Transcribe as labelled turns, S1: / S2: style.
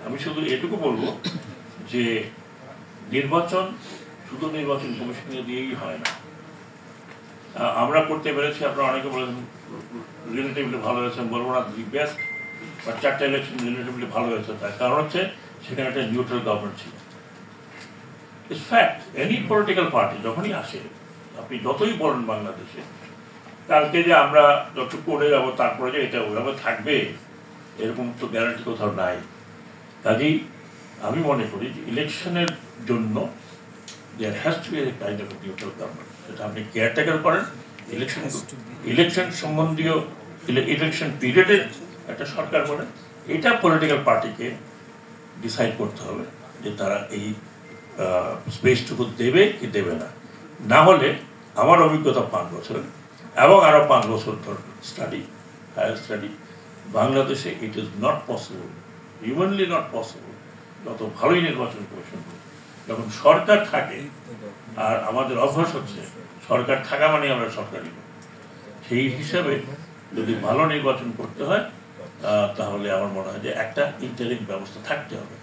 S1: আমি শুধু এটুকু বলবো যে নির্বাচন শুধু নির্বাচন কমিশনে দিয়েই হয় না। আমরা করতে পেরেছি, আপনারা অনেকে বলেছেন রিলেটিভলি ভালো হয়েছে, বলবো না দি বেস্ট, বা 4টা ইলেকশন রিলেটিভলি ভালো হয়েছে। তার কারণ হচ্ছে সেখানে একটা নিউট্রাল গভর্নমেন্ট ছিল। It's fact, any political party যখনই আসে, আপনি যতই বলেন বাংলাদেশে কালকে যে আমরা যত করে যাবো তারপরে যে এটা ওইভাবে থাকবে এরকম তো গ্যারান্টি কোথাও নাই। কাজেই আমি মনে করি যে ইলেকশনের জন্য there has to be a kind of a neutral government. সেটা আপনি কেয়ারটেকার করেন, ইলেকশন সম্বন্ধীয় ইলেকশন পিরিয়ডে একটা সরকার করেন, এটা পলিটিক্যাল পার্টিকে ডিসাইড করতে হবে যে তারা এই স্পেসটুকু দেবে কি দেবে না। না হলে আমার অভিজ্ঞতা 5 বছর এবং আরো 5 বছর ধর স্টাডি, হায়ার স্টাডি, বাংলাদেশে it is not possible, humanly not possible, যত ভালোই নির্বাচন কমিশন যখন সরকার থাকে। আর আমাদের অভ্যাস হচ্ছে সরকার থাকা মানে আমরা সরকারি, সেই হিসাবে যদি ভালো নির্বাচন করতে হয় তাহলে আমার মনে হয় যে একটা ইন্টারিম ব্যবস্থা থাকতে হবে।